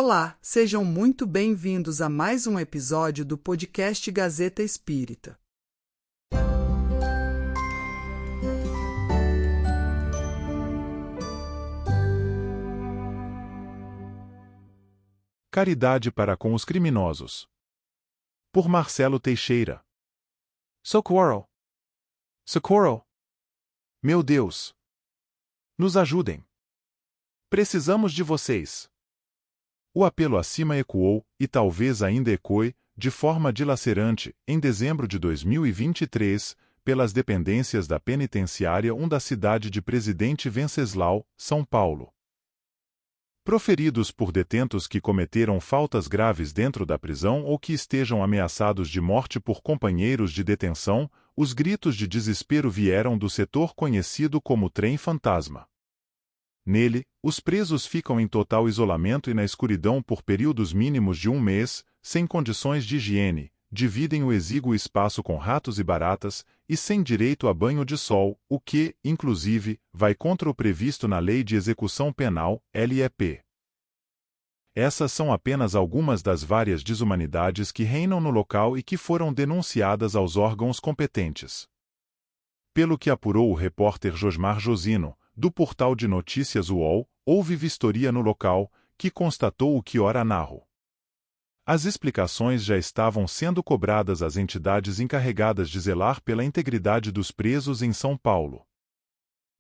Olá, sejam muito bem-vindos a mais um episódio do podcast Gazeta Espírita. Caridade para com os criminosos. Por Marcelo Teixeira. Socorro! Socorro! Meu Deus! Nos ajudem! Precisamos de vocês! O apelo acima ecoou, e talvez ainda ecoe, de forma dilacerante, em dezembro de 2023, pelas dependências da Penitenciária 1 da cidade de Presidente Venceslau, São Paulo. Proferidos por detentos que cometeram faltas graves dentro da prisão ou que estejam ameaçados de morte por companheiros de detenção, os gritos de desespero vieram do setor conhecido como trem fantasma. Nele, os presos ficam em total isolamento e na escuridão por períodos mínimos de um mês, sem condições de higiene, dividem o exíguo espaço com ratos e baratas, e sem direito a banho de sol, o que, inclusive, vai contra o previsto na Lei de Execução Penal, LEP. Essas são apenas algumas das várias desumanidades que reinam no local e que foram denunciadas aos órgãos competentes. Pelo que apurou o repórter Josmar Josino, do portal de notícias UOL, houve vistoria no local, que constatou o que ora narro. As explicações já estavam sendo cobradas às entidades encarregadas de zelar pela integridade dos presos em São Paulo.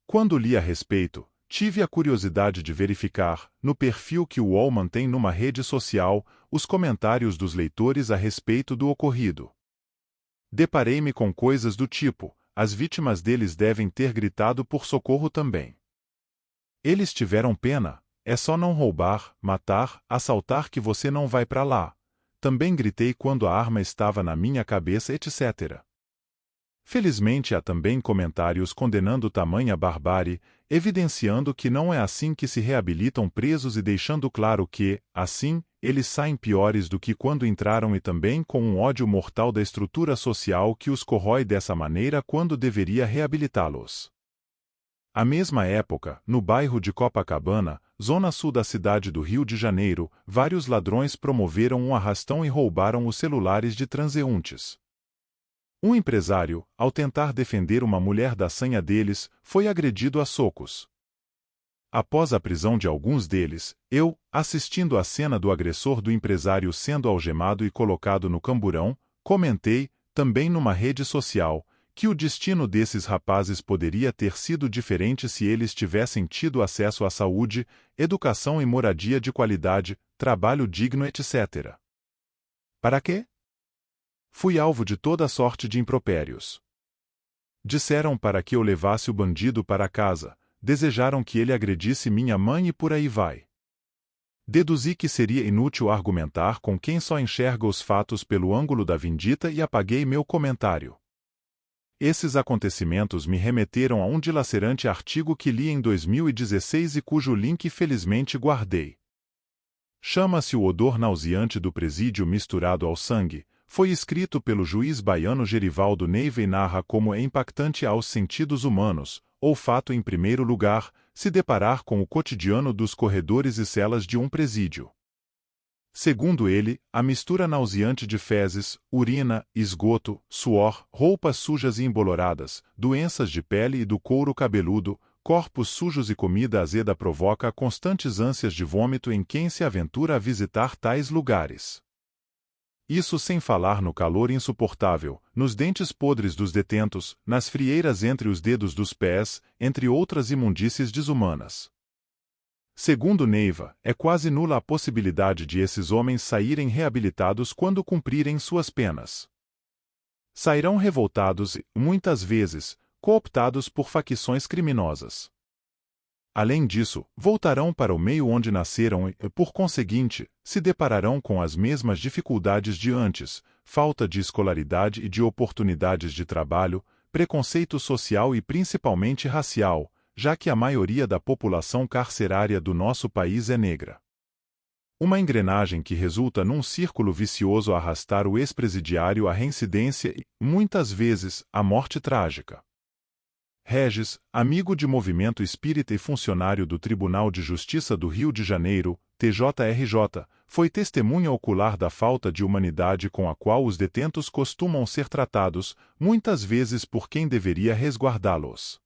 Quando li a respeito, tive a curiosidade de verificar, no perfil que o UOL mantém numa rede social, os comentários dos leitores a respeito do ocorrido. Deparei-me com coisas do tipo: as vítimas deles devem ter gritado por socorro também. Eles tiveram pena, é só não roubar, matar, assaltar que você não vai pra lá. Também gritei quando a arma estava na minha cabeça, etc. Felizmente há também comentários condenando tamanha barbárie, evidenciando que não é assim que se reabilitam presos e deixando claro que, assim, eles saem piores do que quando entraram e também com um ódio mortal da estrutura social que os corrói dessa maneira quando deveria reabilitá-los. À mesma época, no bairro de Copacabana, zona sul da cidade do Rio de Janeiro, vários ladrões promoveram um arrastão e roubaram os celulares de transeuntes. Um empresário, ao tentar defender uma mulher da sanha deles, foi agredido a socos. Após a prisão de alguns deles, eu, assistindo à cena do agressor do empresário sendo algemado e colocado no camburão, comentei, também numa rede social, que o destino desses rapazes poderia ter sido diferente se eles tivessem tido acesso à saúde, educação e moradia de qualidade, trabalho digno, etc. Para quê? Fui alvo de toda sorte de impropérios. Disseram para que eu levasse o bandido para casa, desejaram que ele agredisse minha mãe e por aí vai. Deduzi que seria inútil argumentar com quem só enxerga os fatos pelo ângulo da vindita e apaguei meu comentário. Esses acontecimentos me remeteram a um dilacerante artigo que li em 2016 e cujo link felizmente guardei. Chama-se O Odor Nauseante do Presídio Misturado ao Sangue. Foi escrito pelo juiz baiano Gerivaldo Neiva e narra como é impactante aos sentidos humanos, ou fato em primeiro lugar, se deparar com o cotidiano dos corredores e celas de um presídio. Segundo ele, a mistura nauseante de fezes, urina, esgoto, suor, roupas sujas e emboloradas, doenças de pele e do couro cabeludo, corpos sujos e comida azeda provoca constantes ânsias de vômito em quem se aventura a visitar tais lugares. Isso sem falar no calor insuportável, nos dentes podres dos detentos, nas frieiras entre os dedos dos pés, entre outras imundícies desumanas. Segundo Neiva, é quase nula a possibilidade de esses homens saírem reabilitados quando cumprirem suas penas. Sairão revoltados e, muitas vezes, cooptados por facções criminosas. Além disso, voltarão para o meio onde nasceram e, por conseguinte, se depararão com as mesmas dificuldades de antes, falta de escolaridade e de oportunidades de trabalho, preconceito social e principalmente racial, já que a maioria da população carcerária do nosso país é negra. Uma engrenagem que resulta num círculo vicioso a arrastar o ex-presidiário à reincidência e, muitas vezes, à morte trágica. Regis, amigo de movimento espírita e funcionário do Tribunal de Justiça do Rio de Janeiro, TJRJ, foi testemunha ocular da falta de humanidade com a qual os detentos costumam ser tratados, muitas vezes por quem deveria resguardá-los.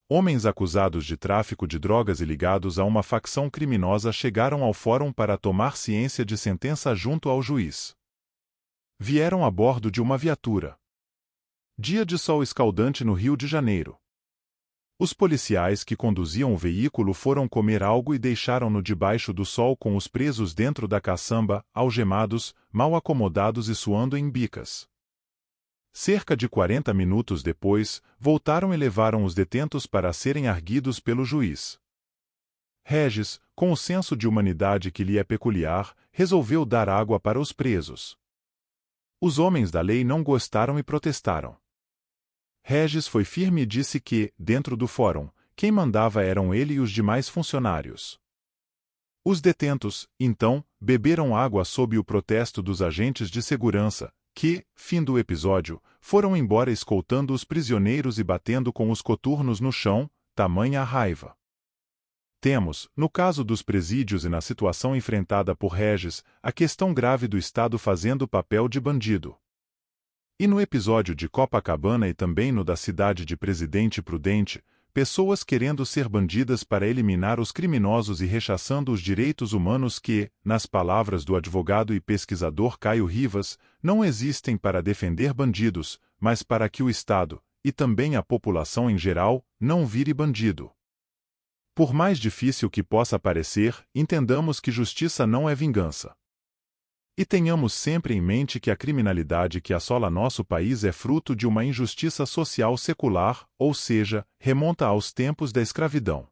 Homens acusados de tráfico de drogas e ligados a uma facção criminosa chegaram ao fórum para tomar ciência de sentença junto ao juiz. Vieram a bordo de uma viatura. Dia de sol escaldante no Rio de Janeiro. Os policiais que conduziam o veículo foram comer algo e deixaram-no debaixo do sol com os presos dentro da caçamba, algemados, mal acomodados e suando em bicas. Cerca de 40 minutos depois, voltaram e levaram os detentos para serem arguidos pelo juiz. Regis, com o senso de humanidade que lhe é peculiar, resolveu dar água para os presos. Os homens da lei não gostaram e protestaram. Regis foi firme e disse que, dentro do fórum, quem mandava eram ele e os demais funcionários. Os detentos, então, beberam água sob o protesto dos agentes de segurança, que, fim do episódio, foram embora escoltando os prisioneiros e batendo com os coturnos no chão, tamanha a raiva. Temos, no caso dos presídios e na situação enfrentada por Regis, a questão grave do Estado fazendo papel de bandido. E no episódio de Copacabana e também no da cidade de Presidente Prudente, pessoas querendo ser bandidas para eliminar os criminosos e rechaçando os direitos humanos que, nas palavras do advogado e pesquisador Caio Rivas, não existem para defender bandidos, mas para que o Estado, e também a população em geral, não vire bandido. Por mais difícil que possa parecer, entendamos que justiça não é vingança. E tenhamos sempre em mente que a criminalidade que assola nosso país é fruto de uma injustiça social secular, ou seja, remonta aos tempos da escravidão.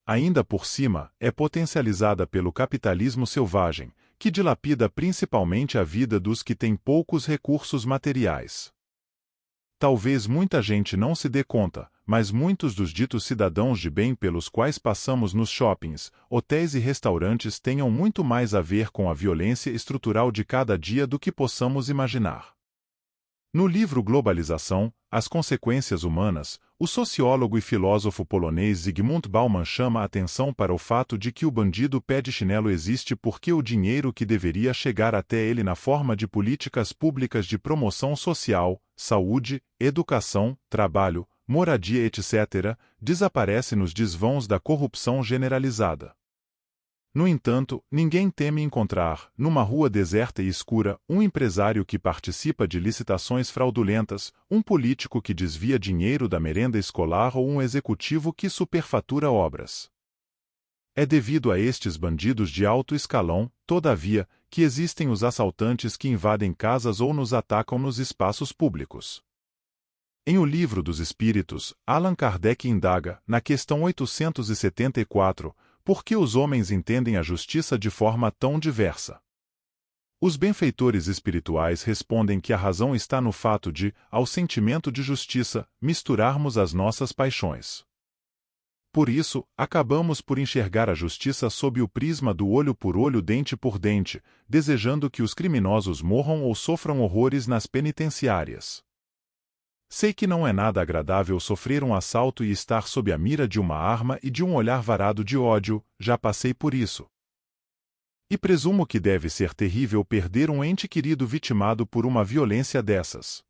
Ainda por cima, é potencializada pelo capitalismo selvagem, que dilapida principalmente a vida dos que têm poucos recursos materiais. Talvez muita gente não se dê conta, mas muitos dos ditos cidadãos de bem pelos quais passamos nos shoppings, hotéis e restaurantes tenham muito mais a ver com a violência estrutural de cada dia do que possamos imaginar. No livro Globalização, As Consequências Humanas, o sociólogo e filósofo polonês Zygmunt Bauman chama a atenção para o fato de que o bandido pé de chinelo existe porque o dinheiro que deveria chegar até ele na forma de políticas públicas de promoção social, saúde, educação, trabalho, moradia etc., desaparece nos desvãos da corrupção generalizada. No entanto, ninguém teme encontrar, numa rua deserta e escura, um empresário que participa de licitações fraudulentas, um político que desvia dinheiro da merenda escolar ou um executivo que superfatura obras. É devido a estes bandidos de alto escalão, todavia, que existem os assaltantes que invadem casas ou nos atacam nos espaços públicos. Em O Livro dos Espíritos, Allan Kardec indaga, na questão 874, por que os homens entendem a justiça de forma tão diversa? Os benfeitores espirituais respondem que a razão está no fato de, ao sentimento de justiça, misturarmos as nossas paixões. Por isso, acabamos por enxergar a justiça sob o prisma do olho por olho, dente por dente, desejando que os criminosos morram ou sofram horrores nas penitenciárias. Sei que não é nada agradável sofrer um assalto e estar sob a mira de uma arma e de um olhar varado de ódio, já passei por isso. E presumo que deve ser terrível perder um ente querido vitimado por uma violência dessas.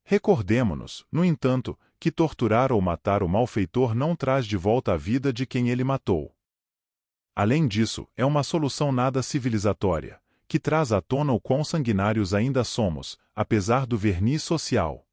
Recordemo-nos, no entanto, que torturar ou matar o malfeitor não traz de volta a vida de quem ele matou. Além disso, é uma solução nada civilizatória, que traz à tona o quão sanguinários ainda somos, apesar do verniz social.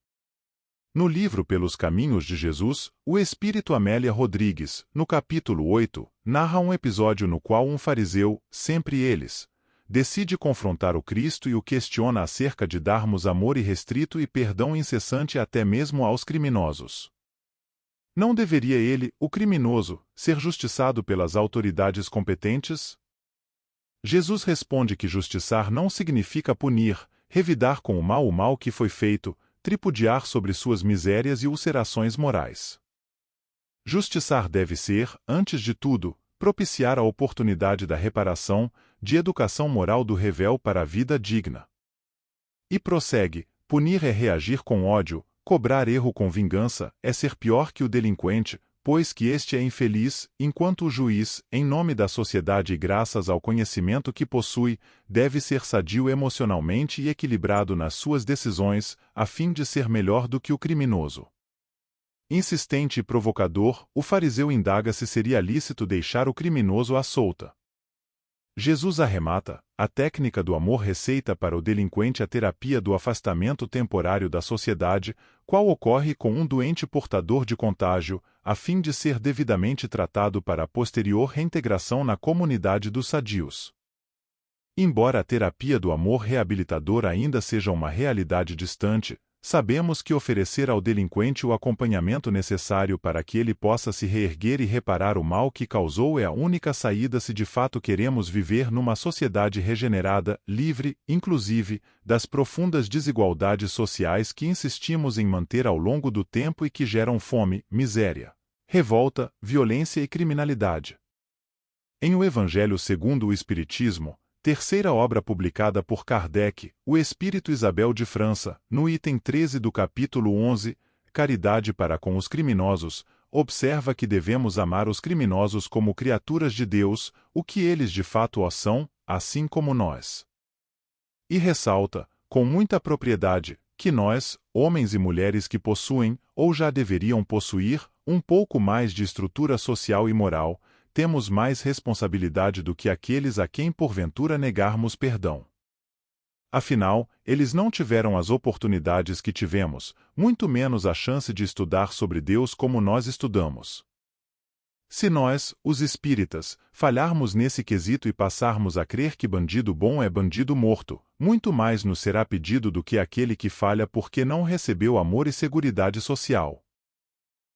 No livro Pelos Caminhos de Jesus, o espírito Amélia Rodrigues, no capítulo 8, narra um episódio no qual um fariseu, sempre eles, decide confrontar o Cristo e o questiona acerca de darmos amor irrestrito e perdão incessante até mesmo aos criminosos. Não deveria ele, o criminoso, ser justiçado pelas autoridades competentes? Jesus responde que justiçar não significa punir, revidar com o mal que foi feito, tripudiar sobre suas misérias e ulcerações morais. Justiçar deve ser, antes de tudo, propiciar a oportunidade da reparação, de educação moral do revel para a vida digna. E prossegue, punir é reagir com ódio, Cobrar erro com vingança é ser pior que o delinquente, pois que este é infeliz, enquanto o juiz, em nome da sociedade e graças ao conhecimento que possui, deve ser sadio emocionalmente e equilibrado nas suas decisões, a fim de ser melhor do que o criminoso. Insistente e provocador, o fariseu indaga se seria lícito deixar o criminoso à solta. Jesus arremata: a técnica do amor receita para o delinquente a terapia do afastamento temporário da sociedade, qual ocorre com um doente portador de contágio, a fim de ser devidamente tratado para a posterior reintegração na comunidade dos sadios. Embora a terapia do amor reabilitador ainda seja uma realidade distante, sabemos que oferecer ao delinquente o acompanhamento necessário para que ele possa se reerguer e reparar o mal que causou é a única saída se de fato queremos viver numa sociedade regenerada, livre, inclusive, das profundas desigualdades sociais que insistimos em manter ao longo do tempo e que geram fome, miséria, revolta, violência e criminalidade. Em O Evangelho segundo o Espiritismo, terceira obra publicada por Kardec, O Espírito Isabel de França, no item 13 do capítulo 11, Caridade para com os criminosos, observa que devemos amar os criminosos como criaturas de Deus, o que eles de fato o são, assim como nós. E ressalta, com muita propriedade, que nós, homens e mulheres que possuem, ou já deveriam possuir, um pouco mais de estrutura social e moral, temos mais responsabilidade do que aqueles a quem porventura negarmos perdão. Afinal, eles não tiveram as oportunidades que tivemos, muito menos a chance de estudar sobre Deus como nós estudamos. Se nós, os espíritas, falharmos nesse quesito e passarmos a crer que bandido bom é bandido morto, muito mais nos será pedido do que aquele que falha porque não recebeu amor e seguridade social.